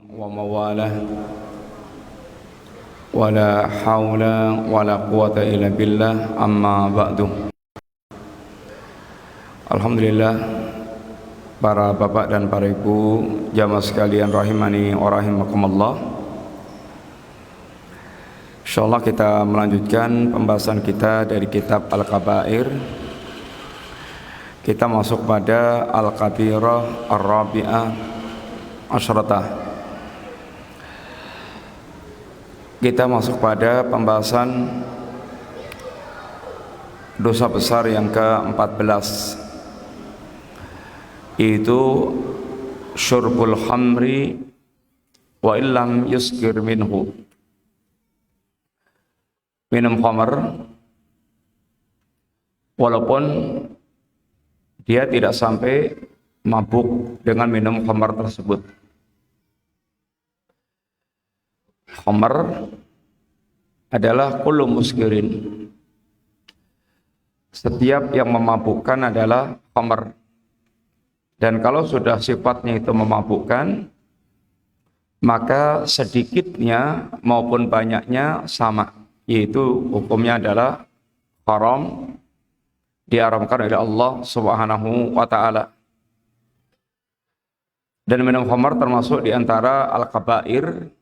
ومواله ولا حول ولا قوة إلا بالله أما بعد. Alhamdulillah, para bapak dan para ibu jamaah sekalian rahimani wa rahimakumullah. Insyaallah kita melanjutkan pembahasan kita dari kitab Al-Kabair. Kita masuk pada Al-Kabirah Ar-Rabi'ah Asyratah. Kita masuk pada pembahasan dosa besar yang ke-14, yaitu syurbul khamri wa illam yuskir minhu. Minum khamr walaupun dia tidak sampai mabuk dengan minum khamr tersebut. Khamr adalah kullu muskirin. Setiap yang memabukkan adalah khamr. Dan kalau sudah sifatnya itu memabukkan, maka sedikitnya maupun banyaknya sama, yaitu hukumnya adalah haram, diharamkan oleh Allah Subhanahu wa ta'ala. Dan minum khamr termasuk di antara al-kabair,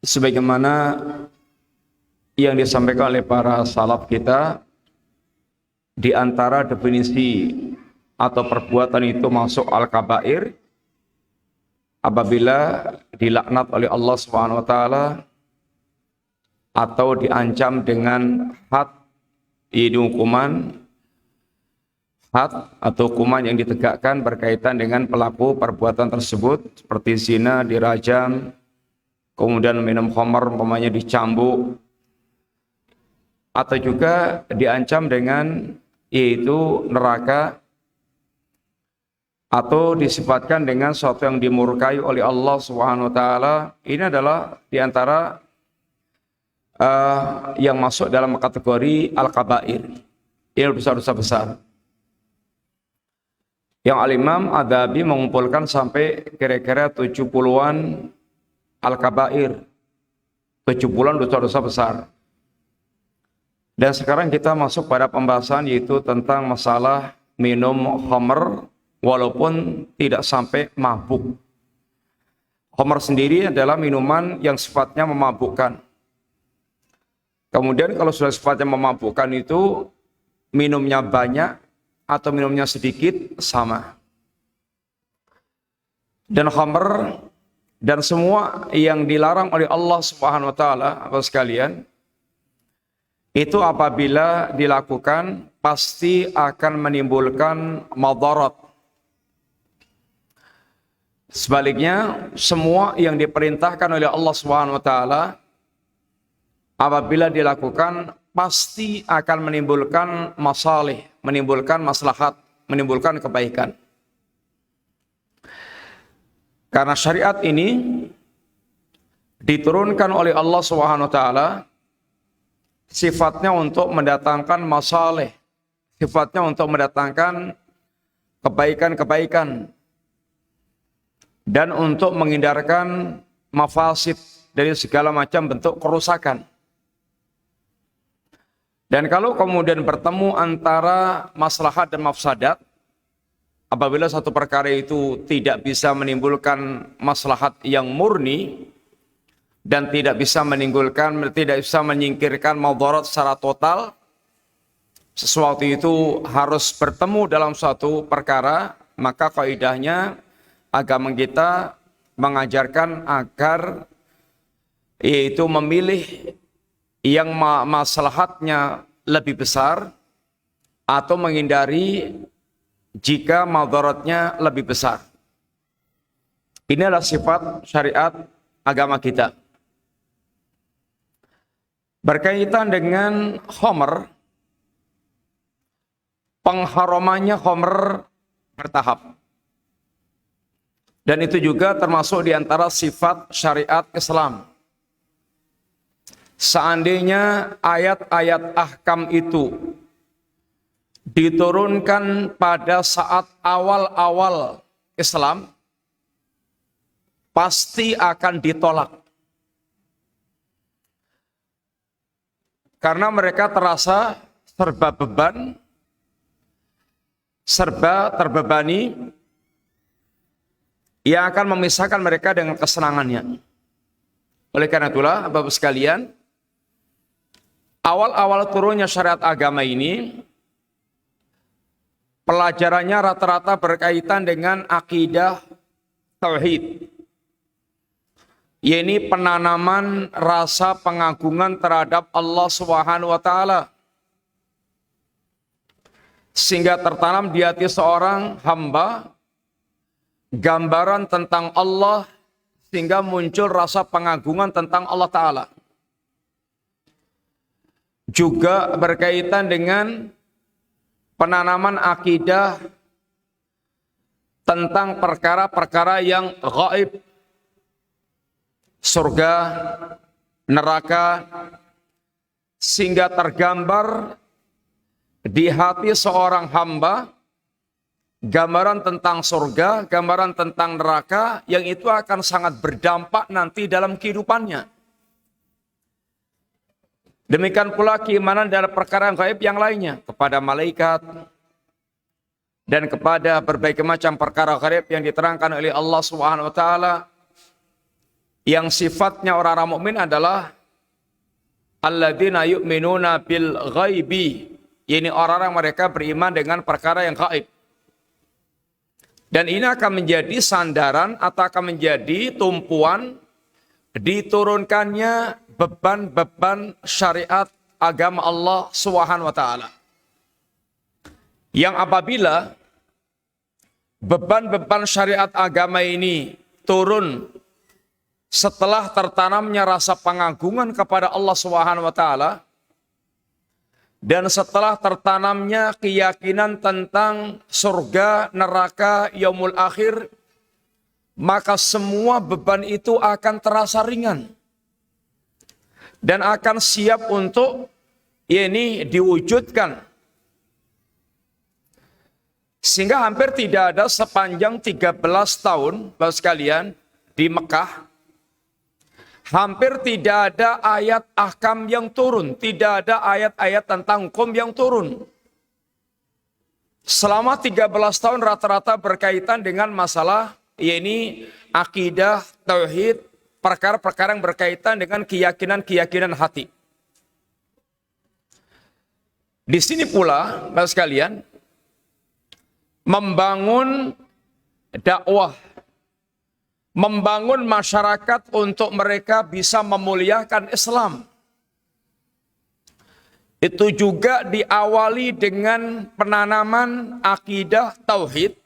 sebagaimana yang disampaikan oleh para salaf kita. Di antara definisi atau perbuatan itu masuk al-kabair apabila dilaknat oleh Allah Subhanahu wa taala atau diancam dengan had, yaitu hukuman had atau hukuman yang ditegakkan berkaitan dengan pelaku perbuatan tersebut, seperti zina dirajam, kemudian minum khamr umpamanya dicambuk, atau juga diancam dengan yaitu neraka, atau disifatkan dengan sesuatu yang dimurkai oleh Allah Subhanahu wa taala. Ini adalah di antara yang masuk dalam kategori al-kabair. Ini dosa-dosa besar. Yang Al-Imam Adabi mengumpulkan sampai kira-kira 70-an al-kabair. 70-an dosa-dosa besar. Dan sekarang kita masuk pada pembahasan yaitu tentang masalah minum khamr walaupun tidak sampai mabuk. Khamr sendiri adalah minuman yang sifatnya memabukkan. Kemudian kalau sudah sifatnya memabukkan itu, minumnya banyak atau minumnya sedikit sama. Dan khamr dan semua yang dilarang oleh Allah Subhanahu wa taala, Bapak sekalian, itu apabila dilakukan pasti akan menimbulkan madarat. Sebaliknya, semua yang diperintahkan oleh Allah Subhanahu wa taala apabila dilakukan pasti akan menimbulkan masalih, menimbulkan maslahat, menimbulkan kebaikan. Karena syariat ini diturunkan oleh Allah Subhanahu wa taala sifatnya untuk mendatangkan masalih, sifatnya untuk mendatangkan kebaikan-kebaikan, dan untuk menghindarkan mafasid dari segala macam bentuk kerusakan. Dan kalau kemudian bertemu antara maslahat dan mafsadat, apabila satu perkara itu tidak bisa menimbulkan maslahat yang murni dan tidak bisa menyingkirkan madarat secara total, sesuatu itu harus bertemu dalam suatu perkara, maka kaidahnya agama kita mengajarkan agar yaitu memilih yang maslahatnya lebih besar atau menghindari jika madaratnya lebih besar. Ini adalah sifat syariat agama kita. Berkaitan dengan khamr, pengharamannya khamr bertahap. Dan itu juga termasuk di antara sifat syariat Islam. Seandainya ayat-ayat ahkam itu diturunkan pada saat awal-awal Islam, pasti akan ditolak. Karena mereka terasa serba beban, serba terbebani, yang akan memisahkan mereka dengan kesenangannya. Oleh karena itulah, Bapak sekalian, awal-awal turunnya syariat agama ini, pelajarannya rata-rata berkaitan dengan akidah tauhid. Yaitu penanaman rasa pengagungan terhadap Allah Subhanahu wa taala. Sehingga tertanam di hati seorang hamba gambaran tentang Allah, sehingga muncul rasa pengagungan tentang Allah taala. Juga berkaitan dengan penanaman akidah tentang perkara-perkara yang gaib, surga, neraka, sehingga tergambar di hati seorang hamba gambaran tentang surga, gambaran tentang neraka, yang itu akan sangat berdampak nanti dalam kehidupannya. Demikian pula keimanan dalam perkara gaib yang lainnya, kepada malaikat, dan kepada berbagai macam perkara gaib yang diterangkan oleh Allah Subhanahu wa taala, yang sifatnya orang-orang mukmin adalah alladzina yu'minuna bil ghaibi. Ini orang-orang mereka beriman dengan perkara yang gaib. Dan ini akan menjadi sandaran atau akan menjadi tumpuan diturunkannya beban-beban syariat agama Allah Subhanahu wa taala. Yang apabila beban-beban syariat agama ini turun setelah tertanamnya rasa pengagungan kepada Allah Subhanahu wa taala, dan setelah tertanamnya keyakinan tentang surga, neraka, yaumul akhir, maka semua beban itu akan terasa ringan dan akan siap untuk ini diwujudkan. Sehingga hampir tidak ada sepanjang 13 tahun, Bapak sekalian, di Mekah, hampir tidak ada ayat ahkam yang turun, tidak ada ayat-ayat tentang hukum yang turun. Selama 13 tahun rata-rata berkaitan dengan masalah, yaitu akidah, tauhid, perkara-perkara yang berkaitan dengan keyakinan-keyakinan hati. Di sini pula, Bapak sekalian, membangun dakwah, membangun masyarakat untuk mereka bisa memuliakan Islam. Itu juga diawali dengan penanaman akidah tauhid.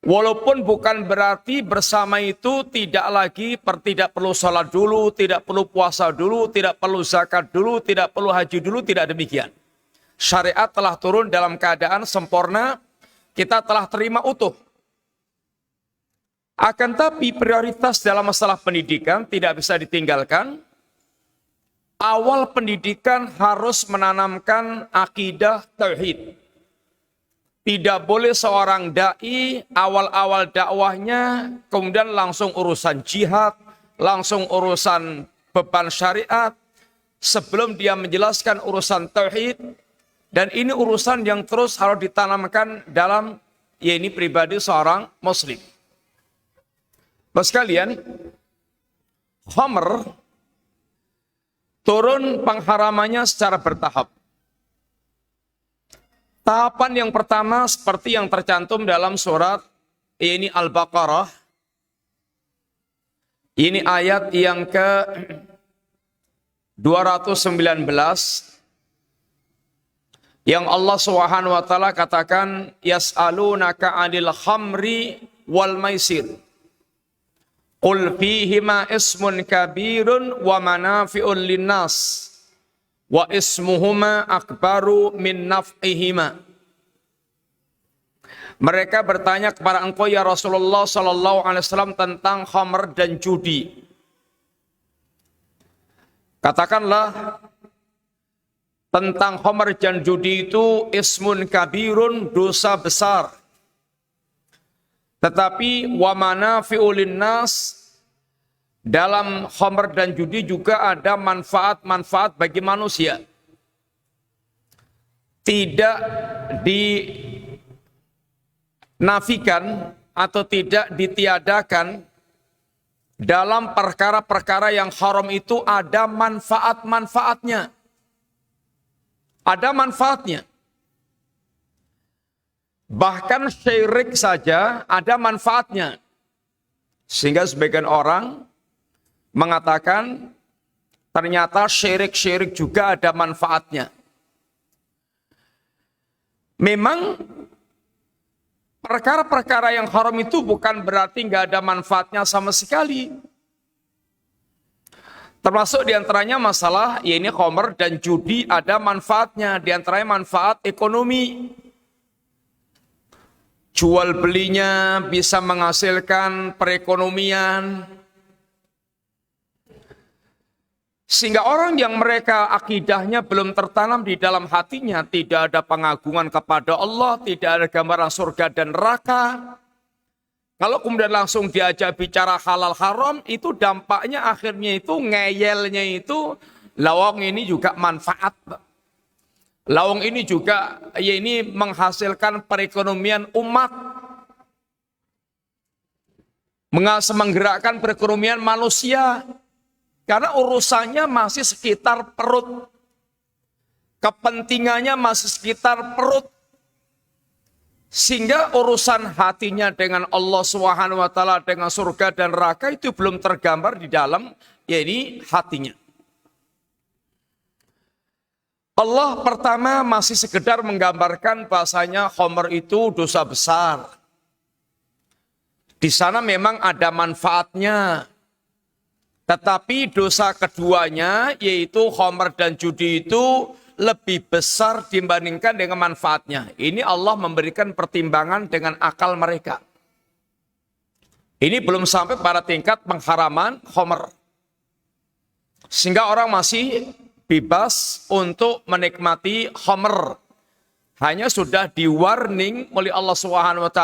Walaupun bukan berarti bersama itu tidak perlu sholat dulu, tidak perlu puasa dulu, tidak perlu zakat dulu, tidak perlu haji dulu, tidak demikian. Syariat telah turun dalam keadaan sempurna, kita telah terima utuh. Akan tapi prioritas dalam masalah pendidikan tidak bisa ditinggalkan. Awal pendidikan harus menanamkan akidah tauhid. Tidak boleh seorang dai awal-awal dakwahnya kemudian langsung urusan jihad, langsung urusan beban syariat, sebelum dia menjelaskan urusan tauhid. Dan ini urusan yang terus harus ditanamkan dalam pribadi seorang muslim. Bapak sekalian, khamr turun pengharamannya secara bertahap. Tahapan yang pertama seperti yang tercantum dalam surat ini Al-Baqarah. Ini ayat yang ke 219 yang Allah Subhanahu wa taala katakan yas'alunaka 'anil khamri wal maisir. Qul fihima ismun kabirun wa manafi'un linnas wa ismuhuma akbaru min naf'ihima. Mereka bertanya kepada engkau ya Rasulullah sallallahu alaihi wasallam tentang khamr dan judi. Katakanlah tentang khamr dan judi itu ismun kabirun, dosa besar. Tetapi wa manafi'u linnas, dalam khamr dan judi juga ada manfaat-manfaat bagi manusia. Tidak dinafikan atau tidak ditiadakan dalam perkara-perkara yang haram itu ada manfaat-manfaatnya. Ada manfaatnya. Bahkan syirik saja ada manfaatnya. Sehingga sebagian orang mengatakan ternyata syirik-syirik juga ada manfaatnya. Memang perkara-perkara yang haram itu bukan berarti nggak ada manfaatnya sama sekali. Termasuk diantaranya masalah ya ini khamr dan judi ada manfaatnya. Diantaranya manfaat ekonomi. Jual belinya bisa menghasilkan perekonomian. Sehingga orang yang mereka akidahnya belum tertanam di dalam hatinya, tidak ada pengagungan kepada Allah, tidak ada gambaran surga dan neraka. Kalau kemudian langsung diajak bicara halal haram, itu dampaknya akhirnya itu ngeyelnya itu, lawang ini juga manfaat. Lawang ini juga ya ini menghasilkan perekonomian umat. Menggerakkan perekonomian manusia. Karena urusannya masih sekitar perut. Kepentingannya masih sekitar perut. Sehingga urusan hatinya dengan Allah SWT, dengan surga dan neraka itu belum tergambar di dalam yakni hatinya. Allah pertama masih sekedar menggambarkan bahasanya khamr itu dosa besar. Di sana memang ada manfaatnya. Tetapi dosa keduanya yaitu khamr dan judi itu lebih besar dibandingkan dengan manfaatnya. Ini Allah memberikan pertimbangan dengan akal mereka. Ini belum sampai pada tingkat pengharaman khamr. Sehingga orang masih bebas untuk menikmati khamr. Hanya sudah di-warning oleh Allah SWT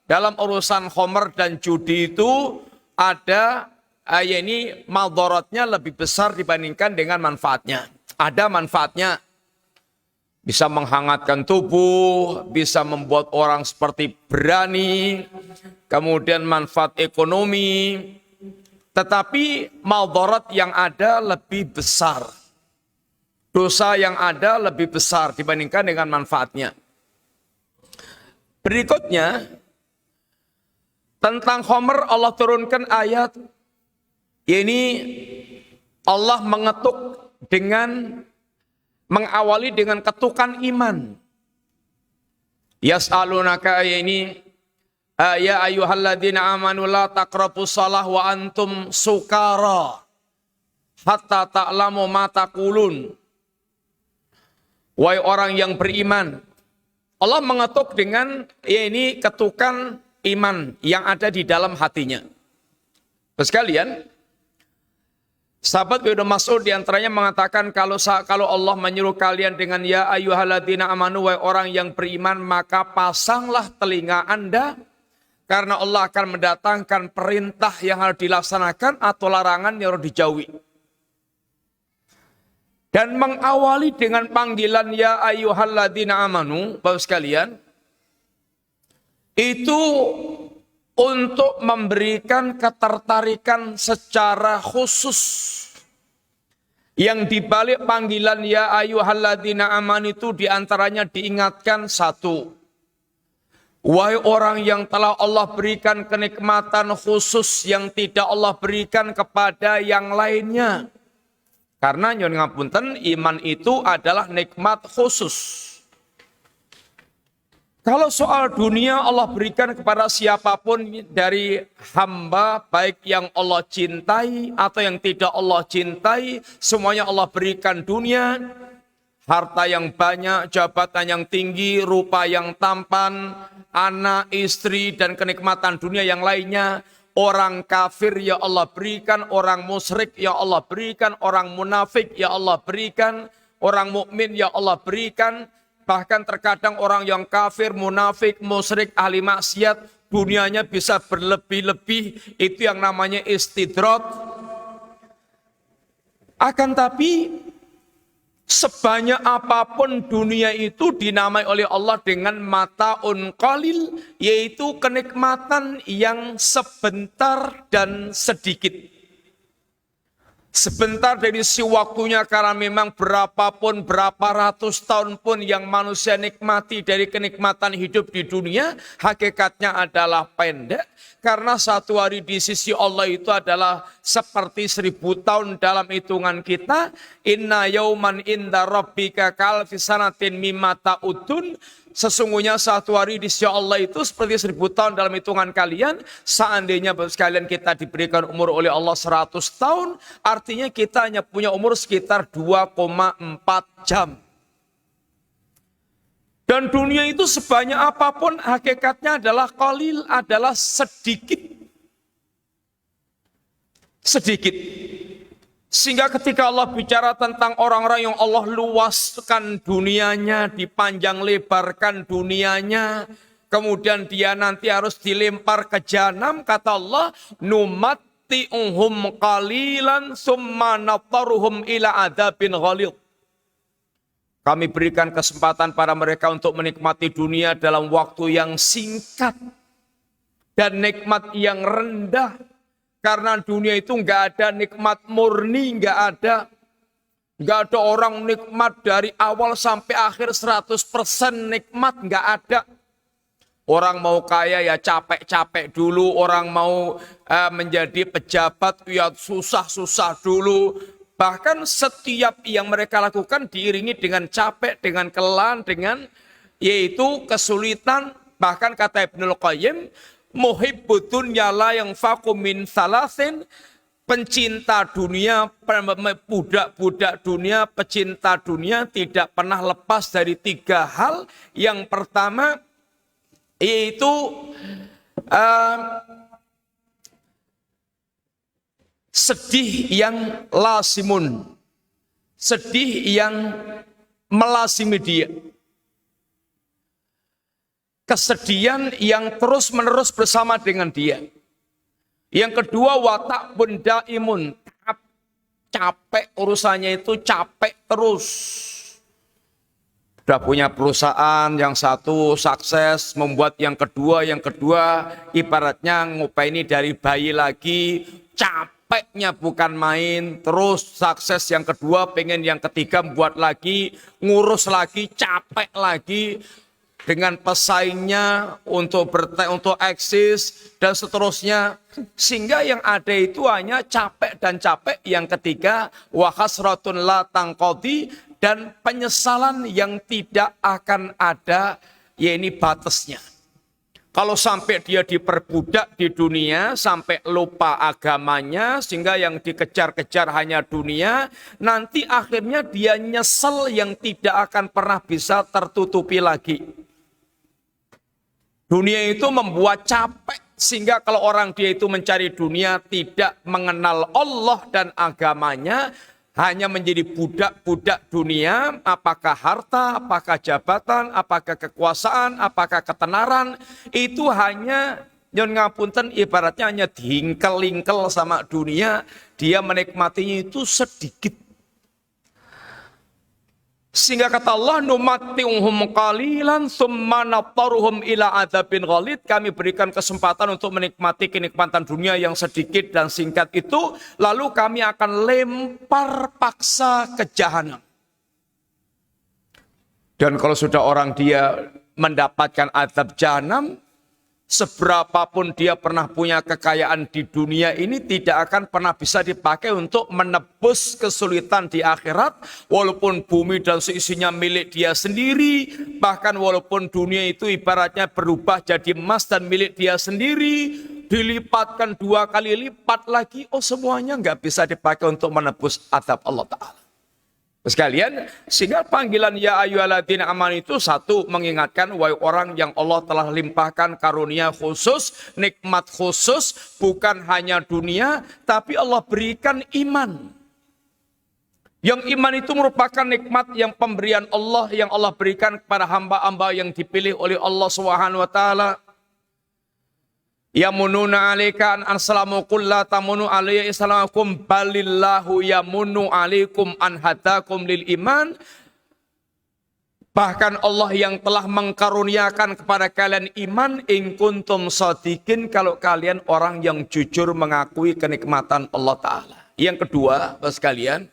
dalam urusan khamr dan judi itu ada ini madaratnya lebih besar dibandingkan dengan manfaatnya. Ada manfaatnya. Bisa menghangatkan tubuh, bisa membuat orang seperti berani, kemudian manfaat ekonomi. Tetapi madarat yang ada lebih besar. Dosa yang ada lebih besar dibandingkan dengan manfaatnya. Berikutnya, tentang khamr Allah turunkan ayat. Ini Allah mengetuk dengan mengawali dengan ketukan iman. Yas'alunaka ini ya ayyuhalladzina amanu la taqrabus shalah wa antum sukara hatta ta'lamu ma taqulun. Wahai orang yang beriman, Allah mengetuk dengan ini ketukan iman yang ada di dalam hatinya. Sekalian, sahabat Ibnu Mas'ud diantaranya mengatakan kalau Allah menyuruh kalian dengan ya ayyuhalladzina amanu wahai orang yang beriman maka pasanglah telinga Anda karena Allah akan mendatangkan perintah yang harus dilaksanakan atau larangan yang harus dijauhi. Dan mengawali dengan panggilan ya ayyuhalladzina amanu Bapak sekalian itu untuk memberikan ketertarikan secara khusus. Yang dibalik panggilan ya ayyuhalladzina aman itu diantaranya diingatkan satu. Wahai orang yang telah Allah berikan kenikmatan khusus yang tidak Allah berikan kepada yang lainnya. Karena nyuwun ngapunten iman itu adalah nikmat khusus. Kalau soal dunia Allah berikan kepada siapapun dari hamba, baik yang Allah cintai atau yang tidak Allah cintai, semuanya Allah berikan dunia, harta yang banyak, jabatan yang tinggi, rupa yang tampan, anak, istri, dan kenikmatan dunia yang lainnya. Orang kafir ya Allah berikan, orang musyrik ya Allah berikan, orang munafik ya Allah berikan, orang mukmin ya Allah berikan. Bahkan terkadang orang yang kafir, munafik, musyrik, ahli maksiat, dunianya bisa berlebih-lebih, itu yang namanya istidrat. Akan tapi sebanyak apapun dunia itu dinamai oleh Allah dengan mataun qalil, yaitu kenikmatan yang sebentar dan sedikit. Sebentar dari si waktunya, karena memang berapapun, berapa ratus tahun pun yang manusia nikmati dari kenikmatan hidup di dunia, hakikatnya adalah pendek. Karena satu hari di sisi Allah itu adalah seperti 1000 tahun dalam hitungan kita. Inna yauman inda rabbika ka'alfi sanatin mimma ta'udun. Sesungguhnya satu hari di sisi Allah itu seperti 1000 tahun dalam hitungan kalian. Seandainya sekalian kita diberikan umur oleh Allah 100 tahun, artinya kita hanya punya umur sekitar 2,4 jam. Dan dunia itu sebanyak apapun hakikatnya adalah qalil, adalah sedikit. Sedikit. Sehingga ketika Allah bicara tentang orang-orang yang Allah luaskan dunianya, dipanjang lebarkan dunianya, kemudian dia nanti harus dilempar ke jahanam, kata Allah, numatti'uhum qalilan summa nattaruhum ila adzabin ghalidh. Kami berikan kesempatan pada mereka untuk menikmati dunia dalam waktu yang singkat dan nikmat yang rendah. Karena dunia itu nggak ada nikmat murni, nggak ada. Nggak ada orang nikmat dari awal sampai akhir 100% nikmat, nggak ada. Orang mau kaya ya capek-capek dulu, orang mau menjadi pejabat ya susah-susah dulu. Bahkan setiap yang mereka lakukan diiringi dengan capek, dengan kelelahan, dengan yaitu kesulitan. Bahkan kata Ibnul Qayyim, muhibbud dunya la yanfaqu min salasin, pencinta dunia, budak-budak dunia, pecinta dunia tidak pernah lepas dari 3 hal. Yang pertama yaitu sedih yang lasimun, sedih yang melasimi dia. Kesedihan yang terus-menerus bersama dengan dia. Yang kedua, watak benda imun, capek urusannya itu, capek terus. Sudah punya perusahaan, yang satu sukses, membuat yang kedua ibaratnya ngopeni dari bayi lagi, capeknya bukan main, terus sukses yang kedua, pengen yang ketiga, buat lagi, ngurus lagi, capek lagi, dengan pesaingnya untuk eksis dan seterusnya, sehingga yang ada itu hanya capek dan capek. Yang ketiga, wa hasratun la tangqadi, dan penyesalan yang tidak akan ada, ya ini batasnya. Kalau sampai dia diperbudak di dunia, sampai lupa agamanya, sehingga yang dikejar-kejar hanya dunia, nanti akhirnya dia nyesel yang tidak akan pernah bisa tertutupi lagi. Dunia itu membuat capek, sehingga kalau orang dia itu mencari dunia, tidak mengenal Allah dan agamanya, hanya menjadi budak-budak dunia, apakah harta, apakah jabatan, apakah kekuasaan, apakah ketenaran, itu hanya, nyon ngapunten, ibaratnya hanya dihingkel-hingkel sama dunia, dia menikmatinya itu sedikit. Sehingga kata Allah, numatti'uhum qalilan summa nattaruhum ila adzabin ghalidh, kami berikan kesempatan untuk menikmati kenikmatan dunia yang sedikit dan singkat itu, lalu kami akan lempar paksa ke jahanam. Dan kalau sudah orang dia mendapatkan azab jahanam, seberapapun dia pernah punya kekayaan di dunia ini, tidak akan pernah bisa dipakai untuk menebus kesulitan di akhirat. Walaupun bumi dan seisinya milik dia sendiri, bahkan walaupun dunia itu ibaratnya berubah jadi emas dan milik dia sendiri, dilipatkan 2 kali lipat lagi, semuanya nggak bisa dipakai untuk menebus azab Allah Ta'ala. Sekalian, sehingga panggilan ya ayyuhalladzina amanu itu satu, mengingatkan wahai orang yang Allah telah limpahkan karunia khusus, nikmat khusus, bukan hanya dunia, tapi Allah berikan iman. Yang iman itu merupakan nikmat yang pemberian Allah, yang Allah berikan kepada hamba-hamba yang dipilih oleh Allah Subhanahu wa taala. Yamununa alaika an aslamu qul la tamunu alayya islamakum balillahu yamunu alaikum an hadakum lil iman. Bahkan Allah yang telah mengkaruniakan kepada kalian iman in kuntum shadiqin, kalau kalian orang yang jujur mengakui kenikmatan Allah Ta'ala. Yang kedua, Bapak sekalian,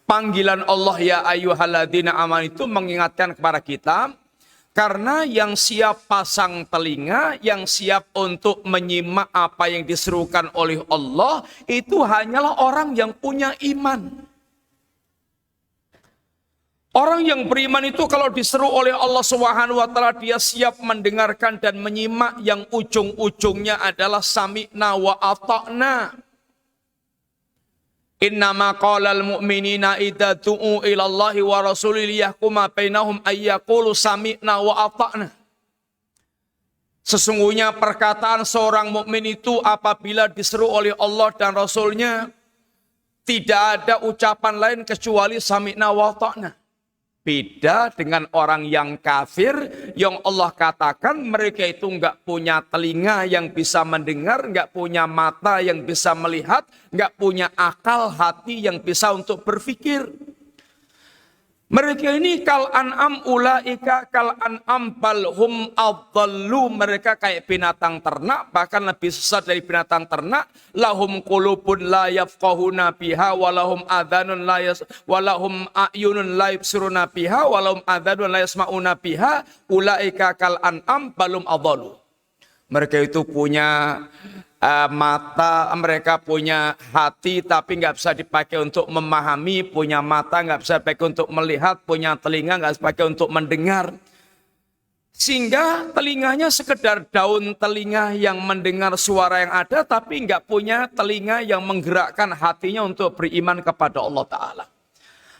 panggilan Allah ya ayyuhalladzina amanu itu mengingatkan kepada kita, karena yang siap pasang telinga, yang siap untuk menyimak apa yang diserukan oleh Allah, itu hanyalah orang yang punya iman. Orang yang beriman itu kalau diseru oleh Allah Subhanahu wa taala, dia siap mendengarkan dan menyimak, yang ujung-ujungnya adalah sami'na wa ata'na. Innama qalal mu'minina idza du'u ila Allahi wa rasulihi yahkuma bainahum ayyaqulu sami'na wa ata'na. Sesungguhnya perkataan seorang mukmin itu apabila diseru oleh Allah dan Rasulnya, tidak ada ucapan lain kecuali sami'na wa ata'na. Beda dengan orang yang kafir, yang Allah katakan mereka itu enggak punya telinga yang bisa mendengar, enggak punya mata yang bisa melihat, enggak punya akal hati yang bisa untuk berpikir. Mereka ini kal an'am ulaika kal an'am balhum adallu, mereka kayak binatang ternak, bahkan lebih sesat dari binatang ternak. Lahum qulubun la yafqahuna biha walahum adhanun walahum a'yunun la yubsiruna biha walahum adhanun la yasma'una biha ulaika kal an'am balhum adallu. Mereka itu punya mata, mereka punya hati tapi nggak bisa dipakai untuk memahami, punya mata nggak bisa dipakai untuk melihat, punya telinga nggak bisa dipakai untuk mendengar. Sehingga telinganya sekedar daun telinga yang mendengar suara yang ada, tapi nggak punya telinga yang menggerakkan hatinya untuk beriman kepada Allah Ta'ala.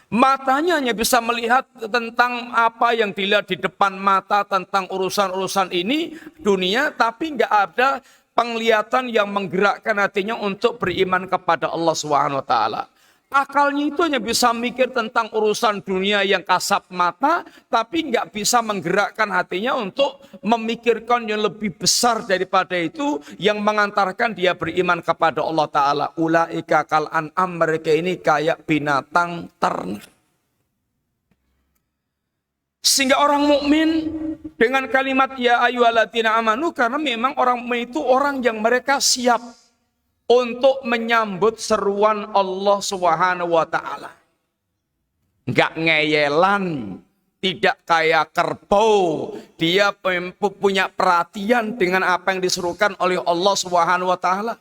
Matanya hanya bisa melihat tentang apa yang dilihat di depan mata, tentang urusan-urusan ini, dunia, tapi nggak ada penglihatan yang menggerakkan hatinya untuk beriman kepada Allah Subhanahu wa taala. Akalnya itu hanya bisa mikir tentang urusan dunia yang kasat mata, tapi nggak bisa menggerakkan hatinya untuk memikirkan yang lebih besar daripada itu, yang mengantarkan dia beriman kepada Allah Ta'ala. Ulaika kal an'am, mereka ini kayak binatang ternak. Sehingga orang mukmin dengan kalimat ya ayyuhalladzina amanu, karena memang orang mukmin itu orang yang mereka siap untuk menyambut seruan Allah Subhanahu wa taala. Enggak ngeyelan, tidak kayak kerbau, dia punya perhatian dengan apa yang diserukan oleh Allah Subhanahu wa taala.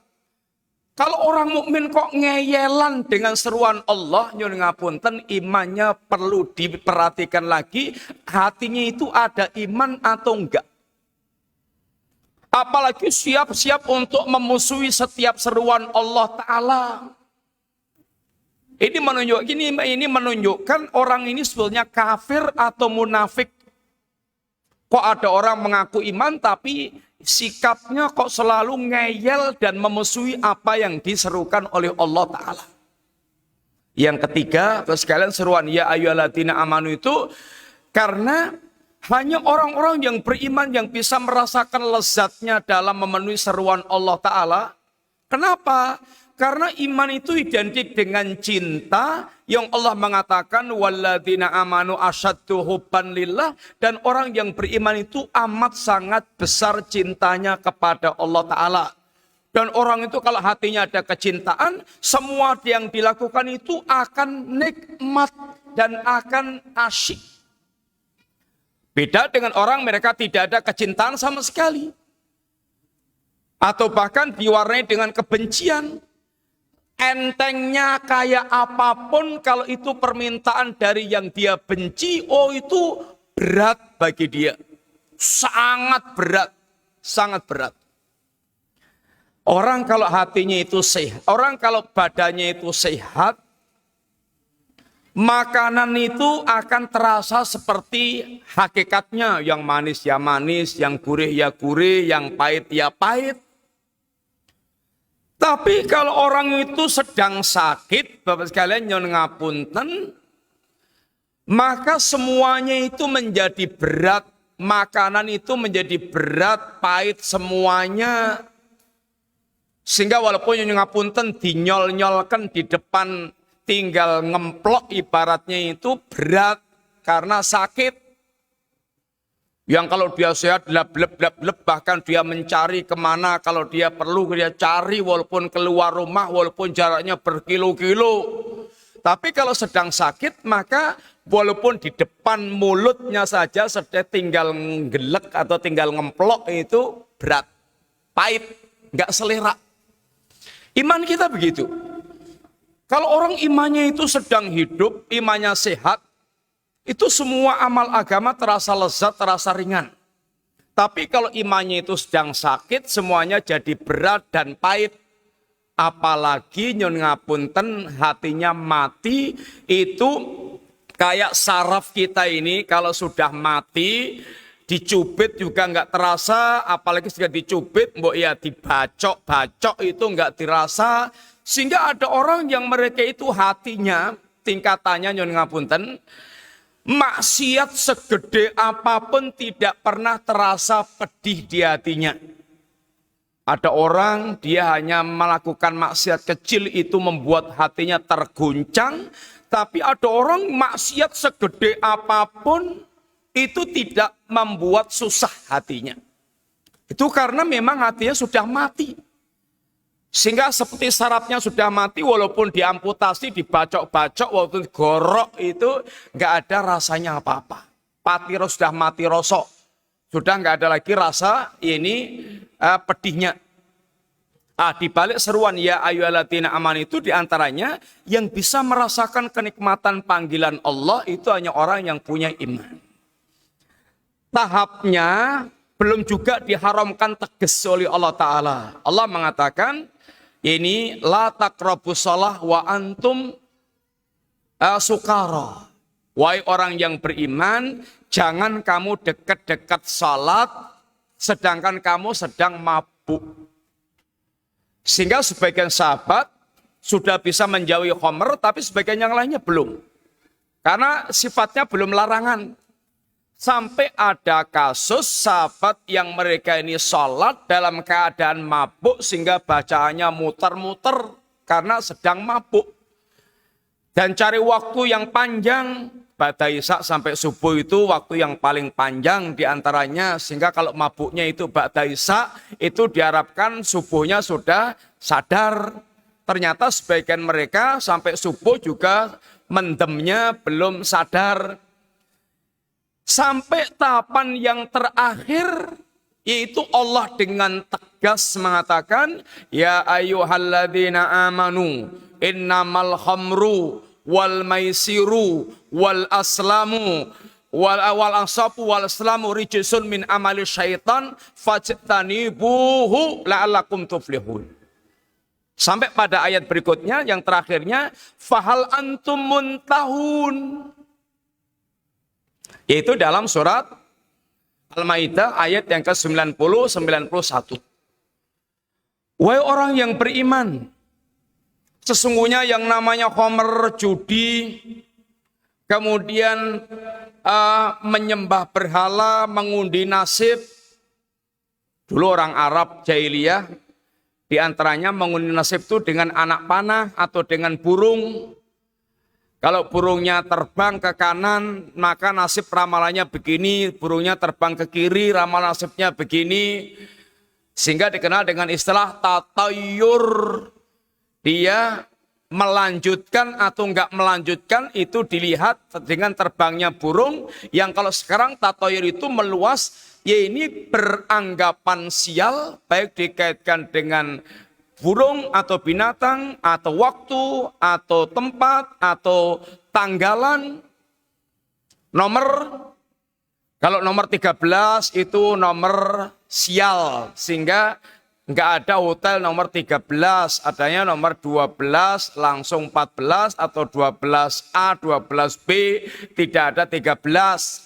Kalau orang mukmin kok ngeyelan dengan seruan Allah, nyun ngapunten, imannya perlu diperhatikan lagi, hatinya itu ada iman atau enggak. Apalagi siap-siap untuk memusuhi setiap seruan Allah Ta'ala. Ini menunjukkan orang ini sebetulnya kafir atau munafik. Kok ada orang mengaku iman tapi sikapnya kok selalu ngeyel dan memusuhi apa yang diserukan oleh Allah Ta'ala. Yang ketiga, sekalian, seruan ya ayyuhalladzina amanu itu karena hanya orang-orang yang beriman yang bisa merasakan lezatnya dalam memenuhi seruan Allah Ta'ala. Kenapa? Karena iman itu identik dengan cinta, yang Allah mengatakan walladzina amanu asyaddu hubban lillah, dan orang yang beriman itu amat sangat besar cintanya kepada Allah Ta'ala. Dan orang itu kalau hatinya ada kecintaan, semua yang dilakukan itu akan nikmat dan akan asyik. Beda dengan orang mereka tidak ada kecintaan sama sekali, atau bahkan diwarnai dengan kebencian. Entengnya kayak apapun, kalau itu permintaan dari yang dia benci, oh itu berat bagi dia. Sangat berat, sangat berat. Orang kalau hatinya itu sehat, orang kalau badannya itu sehat, makanan itu akan terasa seperti hakikatnya, yang manis ya manis, yang gurih ya gurih, yang pahit ya pahit. Tapi kalau orang itu sedang sakit, Bapak sekalian nyuwun ngapunten, maka semuanya itu menjadi berat, makanan itu menjadi berat, pahit semuanya. Sehingga walaupun nyuwun ngapunten dinyol-nyolkan di depan tinggal ngemplok ibaratnya itu berat karena sakit. Yang kalau dia sehat bleb bahkan dia mencari kemana kalau dia perlu dia cari walaupun keluar rumah walaupun jaraknya berkilo-kilo. Tapi kalau sedang sakit maka walaupun di depan mulutnya saja sudah tinggal gelek atau tinggal ngemplok itu berat, pahit, nggak selera. Iman kita begitu. Kalau orang imannya itu sedang hidup, imannya sehat, itu semua amal agama terasa lezat, terasa ringan. Tapi kalau imannya itu sedang sakit, semuanya jadi berat dan pahit. Apalagi nyun ngapunten hatinya mati, itu kayak saraf kita ini kalau sudah mati, dicubit juga nggak terasa, apalagi sudah dicubit, mbok ya dibacok-bacok itu nggak dirasa. Sehingga ada orang yang mereka itu hatinya, tingkatannya nyun ngapunten, maksiat segede apapun tidak pernah terasa pedih di hatinya. Ada orang dia hanya melakukan maksiat kecil itu membuat hatinya terguncang. Tapi ada orang maksiat segede apapun itu tidak membuat susah hatinya. Itu karena memang hatinya sudah mati. Sehingga seperti sarafnya sudah mati walaupun diamputasi, dibacok-bacok, waktu gorok itu nggak ada rasanya apa-apa. Patiro sudah mati rosok. Sudah nggak ada lagi rasa ini pedihnya. Di balik seruan ya ayyuhalladzina amanu itu diantaranya yang bisa merasakan kenikmatan panggilan Allah itu hanya orang yang punya iman. Tahapnya belum juga diharamkan tegas oleh Allah Ta'ala. Allah mengatakan ini la taqrabus shalah wa antum sukara. Wahai orang yang beriman, jangan kamu dekat-dekat salat sedangkan kamu sedang mabuk. Sehingga sebagian sahabat sudah bisa menjauhi khamr, tapi sebagian yang lainnya belum. Karena sifatnya belum larangan. Sampai ada kasus sahabat yang mereka ini sholat dalam keadaan mabuk sehingga bacaannya muter-muter karena sedang mabuk. Dan cari waktu yang panjang, ba'da isya sampai subuh itu waktu yang paling panjang diantaranya. Sehingga kalau mabuknya itu ba'da isya itu diharapkan subuhnya sudah sadar. Ternyata sebagian mereka sampai subuh juga mendemnya belum sadar. Sampai tahapan yang terakhir, yaitu Allah dengan tegas mengatakan, ya ayyuhalladzina amanu, innamal khamru, wal maisiru, wal aslamu, wal ansabu, wal aslamu rijsun min amali syaitan, fajtanibuhu la'allakum tuflihun. Sampai pada ayat berikutnya, yang terakhirnya, fahal antum muntahun. Yaitu dalam surat Al-Maidah ayat yang ke-90-91. Wahai orang yang beriman, sesungguhnya yang namanya khamr, judi, kemudian menyembah berhala, mengundi nasib. Dulu orang Arab jahiliyah, diantaranya mengundi nasib itu dengan anak panah atau dengan burung. Kalau burungnya terbang ke kanan, maka nasib ramalannya begini. Burungnya terbang ke kiri, ramalan nasibnya begini. Sehingga dikenal dengan istilah tatayur. Dia melanjutkan atau enggak melanjutkan itu dilihat dengan terbangnya burung. Yang kalau sekarang tatayur itu meluas, ya ini beranggapan sial, baik dikaitkan dengan burung atau binatang, atau waktu, atau tempat, atau tanggalan. Kalau nomor 13 itu nomor sial. Sehingga nggak ada hotel nomor 13, adanya nomor 12, langsung 14, atau 12A, 12B, tidak ada 13.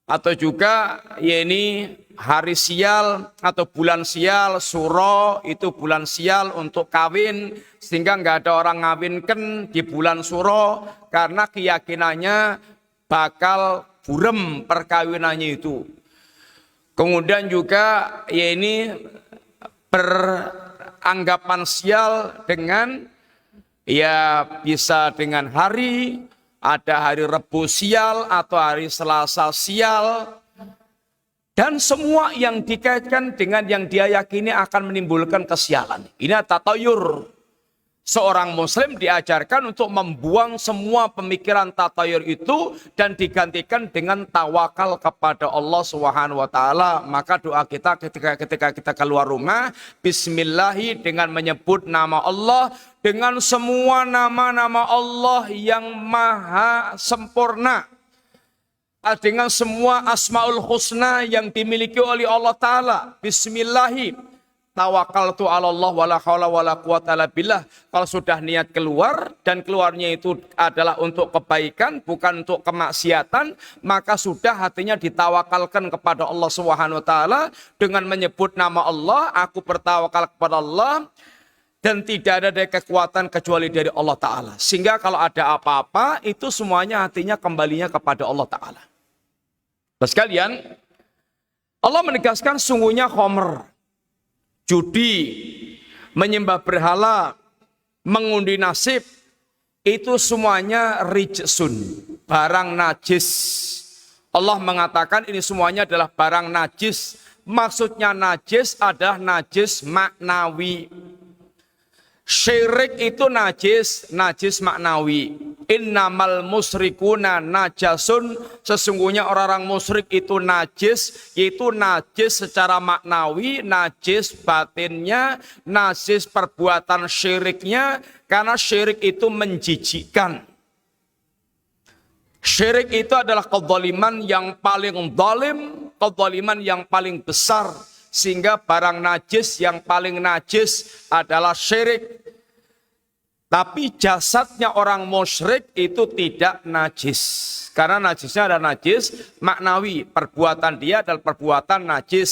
Atau juga ya ini hari sial atau bulan sial, suro itu bulan sial untuk kawin, sehingga nggak ada orang ngawinkan di bulan suro karena keyakinannya bakal burem perkawinannya itu. Kemudian juga ya ini beranggapan sial dengan, ya bisa dengan hari, ada hari Rebu sial atau hari Selasa sial. Dan semua yang dikaitkan dengan yang dia yakini akan menimbulkan kesialan. Ini tatayur. Seorang muslim diajarkan untuk membuang semua pemikiran tatayur itu dan digantikan dengan tawakal kepada Allah Subhanahu wa taala. Maka doa kita ketika kita keluar rumah, bismillahi, dengan menyebut nama Allah, dengan semua nama-nama Allah yang maha sempurna, dengan semua asmaul husna yang dimiliki oleh Allah taala. Bismillahi, tawakkaltu 'ala Allah wala haula wala quwata illa billah. Kalau sudah niat keluar dan keluarnya itu adalah untuk kebaikan, bukan untuk kemaksiatan, maka sudah hatinya ditawakalkan kepada Allah Subhanahu wa taala dengan menyebut nama Allah. Aku bertawakal kepada Allah dan tidak ada kekuatan kecuali dari Allah taala. Sehingga kalau ada apa-apa itu semuanya hatinya kembalinya kepada Allah taala. Nah sekalian, Allah menegaskan sungguhnya khamr, judi, menyembah berhala, mengundi nasib, itu semuanya rijsun, barang najis. Allah mengatakan ini semuanya adalah barang najis. Maksudnya najis adalah najis maknawi. Syirik itu najis, najis maknawi. Innamal musyrikuna najasun, sesungguhnya orang-orang musyrik itu najis, yaitu najis secara maknawi, najis batinnya, najis perbuatan syiriknya, karena syirik itu menjijikkan. Syirik itu adalah kezaliman yang paling zalim, kezaliman yang paling besar, sehingga barang najis yang paling najis adalah syirik. Tapi jasadnya orang musyrik itu tidak najis. Karena najisnya adalah najis maknawi. Perbuatan dia adalah perbuatan najis.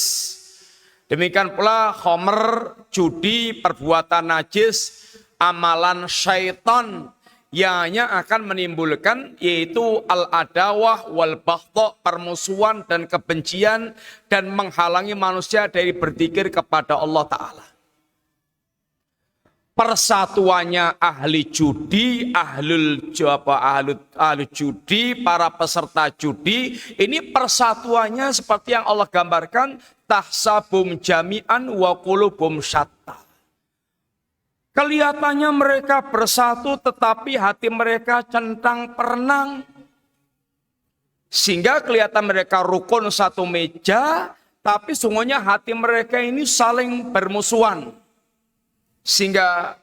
Demikian pula khamr, judi, perbuatan najis, amalan syaitan yang hanya akan menimbulkan, yaitu al-adawah wal baghdha, permusuhan dan kebencian, dan menghalangi manusia dari berzikir kepada Allah Ta'ala. Persatuannya ahli judi, ahli judi, para peserta judi, ini persatuannya seperti yang Allah gambarkan, tahsabum jami'an wa qulubum syatta. Kelihatannya mereka bersatu tetapi hati mereka centang perenang. Sehingga kelihatan mereka rukun satu meja, tapi sungguhnya hati mereka ini saling bermusuhan. Sehingga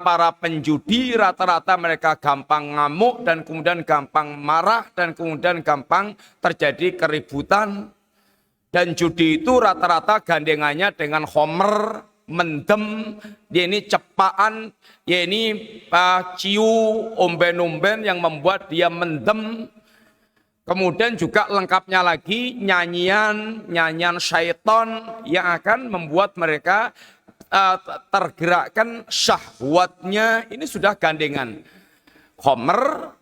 para penjudi rata-rata mereka gampang ngamuk dan kemudian gampang marah dan kemudian gampang terjadi keributan. Dan judi itu rata-rata gandengannya dengan khamr, mendem, ini cepaan, ini ciu, omben-omben yang membuat dia mendem. Kemudian juga lengkapnya lagi nyanyian syaitan yang akan membuat mereka tergerakkan syahwatnya. Ini sudah gandengan. Khamr,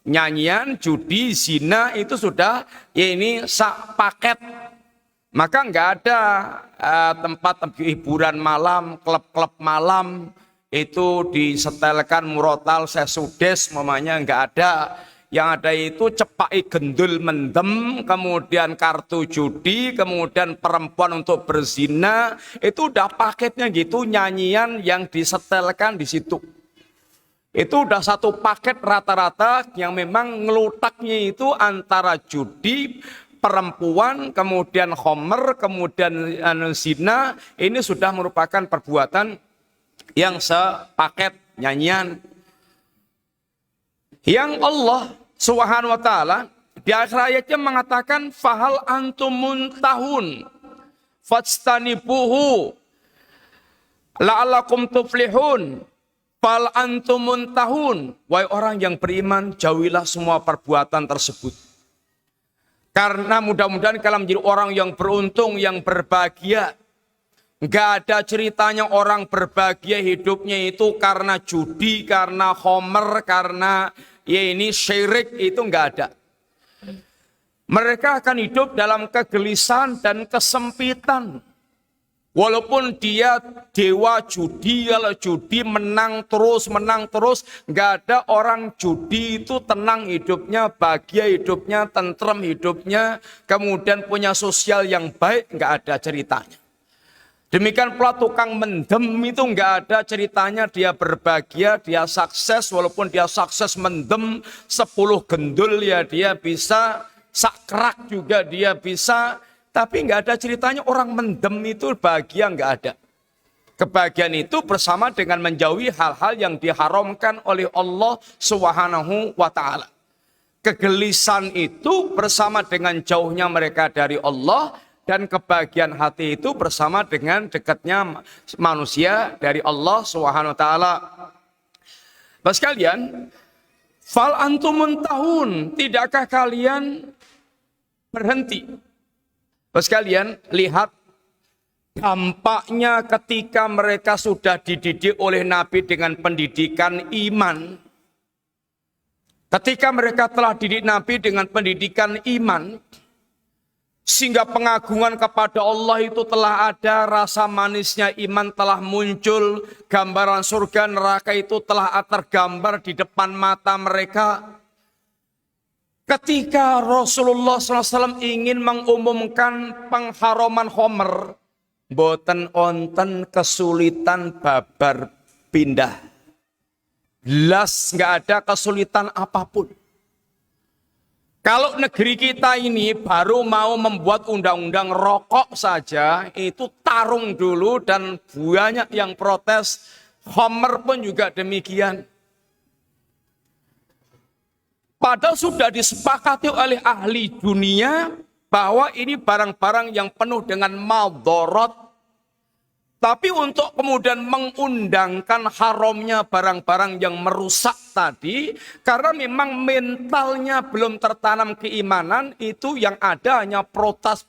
nyanyian, judi, zina itu sudah ini sak paket. Maka enggak ada tempat hiburan malam, klub-klub malam itu disetelkan murotal sesudes mamanya, enggak ada. Yang ada itu cepai gendul mendem, kemudian kartu judi, kemudian perempuan untuk berzina, itu udah paketnya gitu, nyanyian yang disetelkan di situ. Itu udah satu paket rata-rata yang memang ngelutaknya itu antara judi, perempuan, kemudian khamr, kemudian zina, ini sudah merupakan perbuatan yang sepaket nyanyian. Yang Allah Subhanahu wa ta'ala di akhir ayatnya mengatakan fahal antum muntahun fastanibuhu la'allakum tuflihun. Fal antum muntahun, wahai orang yang beriman, jauhilah semua perbuatan tersebut. Karena mudah-mudahan kalian menjadi orang yang beruntung, yang berbahagia. Enggak ada ceritanya orang berbahagia hidupnya itu karena judi, karena khamr, karena ini syirik, itu enggak ada. Mereka akan hidup dalam kegelisahan dan kesempitan. Walaupun dia dewa judi, kalau judi menang terus, nggak ada orang judi itu tenang hidupnya, bahagia hidupnya, tentrem hidupnya, kemudian punya sosial yang baik, nggak ada ceritanya. Demikian pula tukang mendem itu nggak ada ceritanya dia berbahagia, dia sukses, walaupun dia sukses mendem 10 gendul ya dia bisa, sakrak juga dia bisa, tapi nggak ada ceritanya orang mendem itu bahagia, nggak ada. Kebahagiaan itu bersama dengan menjauhi hal-hal yang diharamkan oleh Allah Subhanahu wa Ta'ala. Kegelisahan itu bersama dengan jauhnya mereka dari Allah, dan kebahagiaan hati itu bersama dengan dekatnya manusia dari Allah Subhanahu wa Ta'ala. Bapak sekalian, fal antumun tahun, tidakkah kalian berhenti? Bapak sekalian, lihat dampaknya ketika mereka sudah dididik oleh Nabi dengan pendidikan iman. Ketika mereka telah didik Nabi dengan pendidikan iman, sehingga pengagungan kepada Allah itu telah ada, rasa manisnya iman telah muncul, gambaran surga neraka itu telah tergambar di depan mata mereka. Ketika Rasulullah SAW ingin mengumumkan pengharaman khamr, boten onten kesulitan babar pindah. Jelas nggak ada kesulitan apapun. Kalau negeri kita ini baru mau membuat undang-undang rokok saja, itu tarung dulu dan banyak yang protes. Khamr pun juga demikian. Padahal sudah disepakati oleh ahli dunia bahwa ini barang-barang yang penuh dengan madharat. Tapi untuk kemudian mengundangkan haramnya barang-barang yang merusak tadi, karena memang mentalnya belum tertanam keimanan, itu yang ada hanya protes,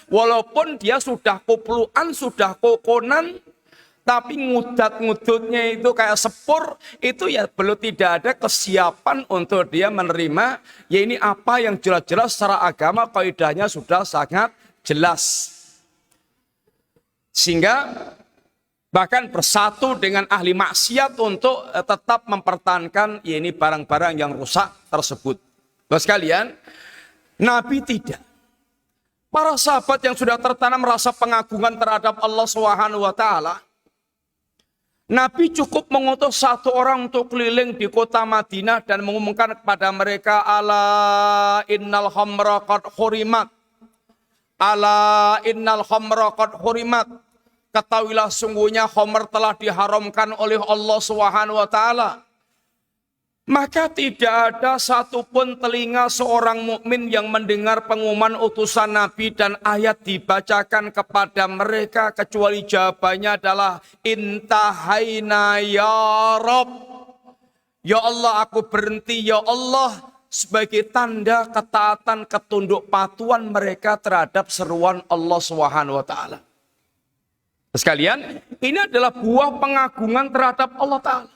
walaupun dia sudah kopluan, sudah kokonan, tapi ngudat-ngudutnya itu kayak sepur, itu ya belum tidak ada kesiapan untuk dia menerima, ya ini apa yang jelas-jelas secara agama kaidahnya sudah sangat jelas. Sehingga bahkan bersatu dengan ahli maksiat untuk tetap mempertahankan ya ini barang-barang yang rusak tersebut. Bapak sekalian, Nabi tidak. Para sahabat yang sudah tertanam rasa pengagungan terhadap Allah Subhanahu wa Ta'ala, Nabi cukup mengutus satu orang untuk keliling di kota Madinah dan mengumumkan kepada mereka, ala innal khamra qad hurimat. Ala innal khamra qad hurimat. Ketahuilah sungguhnya khamr telah diharamkan oleh Allah Subhanahu wa Ta'ala. Maka tidak ada satupun telinga seorang mukmin yang mendengar pengumuman utusan Nabi dan ayat dibacakan kepada mereka kecuali jawabannya adalah intahaina ya Rabb. Ya Allah, aku berhenti ya Allah, sebagai tanda ketaatan ketunduk patuhan mereka terhadap seruan Allah Subhanahu wa Ta'ala. Sekalian, ini adalah buah pengagungan terhadap Allah Ta'ala.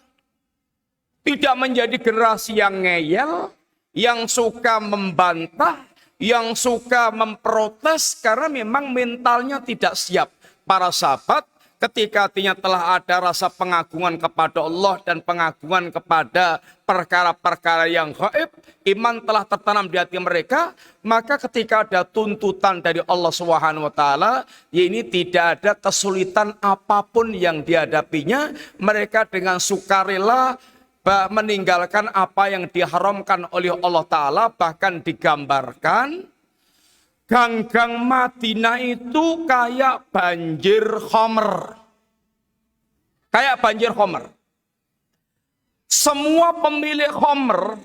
Tidak menjadi generasi yang ngeyel, yang suka membantah, yang suka memprotes, karena memang mentalnya tidak siap. Para sahabat ketika hatinya telah ada rasa pengagungan kepada Allah dan pengagungan kepada perkara-perkara yang gaib, iman telah tertanam di hati mereka, maka ketika ada tuntutan dari Allah Subhanahu wa Ta'ala, ya ini tidak ada kesulitan apapun yang dihadapinya, mereka dengan sukarela meninggalkan apa yang diharamkan oleh Allah Ta'ala. Bahkan digambarkan gang-gang Madinah itu kayak banjir khamr. Kayak banjir khamr. Semua pemilik khamr,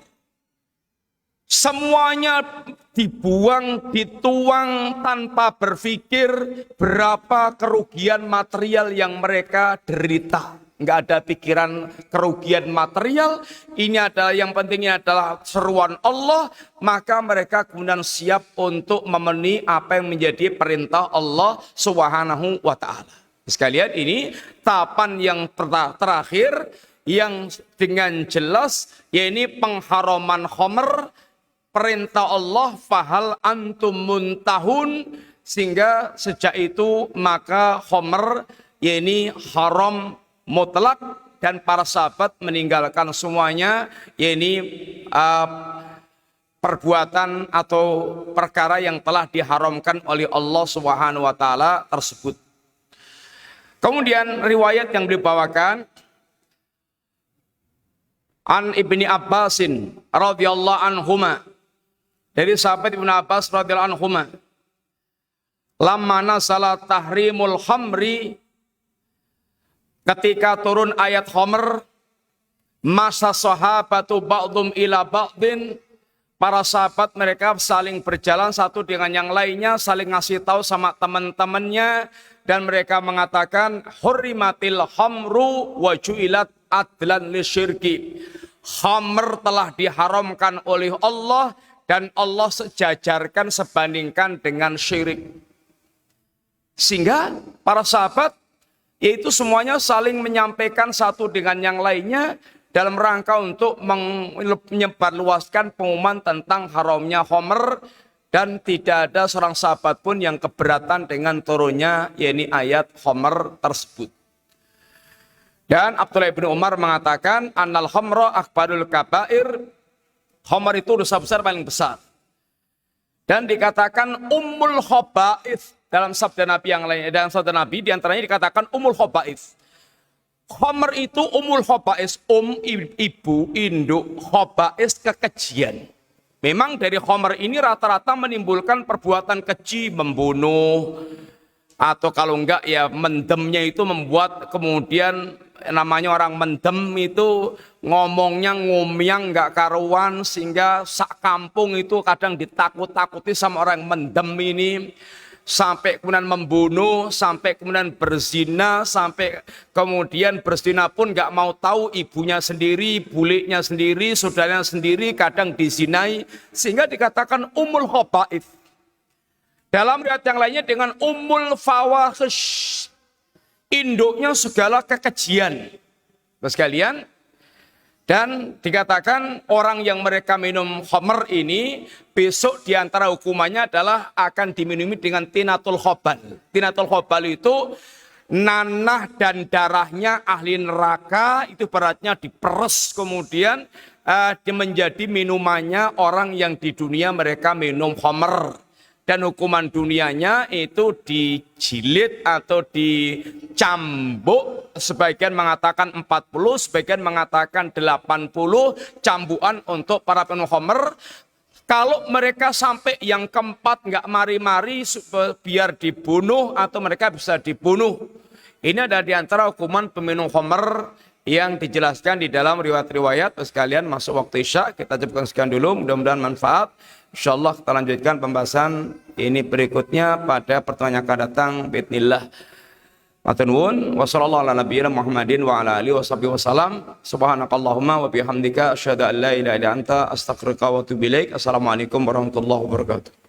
semuanya dibuang, dituang tanpa berpikir berapa kerugian material yang mereka derita. Nggak ada pikiran kerugian material, ini adalah yang pentingnya adalah seruan Allah, maka mereka kemudian siap untuk memenuhi apa yang menjadi perintah Allah Subhanahu wa Ta'ala. Sekalian, ini tahapan yang terakhir yang dengan jelas, yaitu pengharaman khamr, perintah Allah fahal antum muntahun, sehingga sejak itu maka khamr yakni haram mutlak dan para sahabat meninggalkan semuanya, yakni perbuatan atau perkara yang telah diharamkan oleh Allah Subhanahu wa taala tersebut. Kemudian riwayat yang dibawakan an Ibni Abbasin radhiyallahu anhuma, dari sahabat Ibnu Abbas radhiyallahu anhuma, lamma nazala tahrimul khamri, ketika turun ayat khamr, masa sahabatu ba'dhum ila ba'din, para sahabat mereka saling berjalan satu dengan yang lainnya, saling ngasih tahu sama teman-temannya, dan mereka mengatakan hurrimatil khamru wa ju'ilat adlan lisyirki. Khamr telah diharamkan oleh Allah dan Allah sejajarkan sebandingkan dengan syirik. Sehingga para sahabat yaitu semuanya saling menyampaikan satu dengan yang lainnya dalam rangka untuk menyebarluaskan pengumuman tentang haramnya khamr, dan tidak ada seorang sahabat pun yang keberatan dengan turunnya yakni ayat khamr tersebut. Dan Abdullah bin Umar mengatakan annal khamra akbarul kabair, khamr itu dosa besar paling besar. Dan dikatakan ummul khaba'ith dalam sabda Nabi yang lain, dalam sabda Nabi diantaranya dikatakan ummul khaba'ith. Khamr itu umul khaba'is, ibu, induk, khaba'is kekejian. Memang dari khamr ini rata-rata menimbulkan perbuatan keji, membunuh, atau kalau enggak ya mendemnya itu membuat kemudian namanya orang mendem itu ngomongnya ngomyang enggak karuan, sehingga sak kampung itu kadang ditakut-takuti sama orang mendem ini. Sampai kemudian membunuh, sampai kemudian berzina, sampai kemudian berzina pun nggak mau tahu ibunya sendiri, buliknya sendiri, saudaranya sendiri, kadang dizinai, sehingga dikatakan umul khaba'ith. Dalam riwayat yang lainnya dengan umul fawahish, induknya segala kekejian. Terus sekalian, dan dikatakan orang yang mereka minum khamr ini besok diantara hukumannya adalah akan diminumi dengan tinatul khobal. Tinatul khobal itu nanah dan darahnya ahli neraka, itu beratnya diperes kemudian menjadi minumannya orang yang di dunia mereka minum khamr. Dan hukuman dunianya itu dijilid atau dicambuk, sebagian mengatakan 40, sebagian mengatakan 80 cambukan untuk para peminum khamr. Kalau mereka sampai yang keempat nggak mari-mari biar dibunuh atau mereka bisa dibunuh. Ini ada di antara hukuman peminum khamr yang dijelaskan di dalam riwayat-riwayat. Sekalian masuk waktu Isya, kita cukupkan sekian dulu, mudah-mudahan manfaat. Insyaallah kita lanjutkan pembahasan ini berikutnya pada pertemuan yang akan datang bismillah. Matur nuwun, wa sallallahu ala nabiyina Muhammadin wa ala alihi washabihi wasallam. Subhanakallahumma wa bihamdika asyhadu an la ilaha illa anta astaghfiruka wa atubu ilaik. Assalamualaikum warahmatullahi wabarakatuh.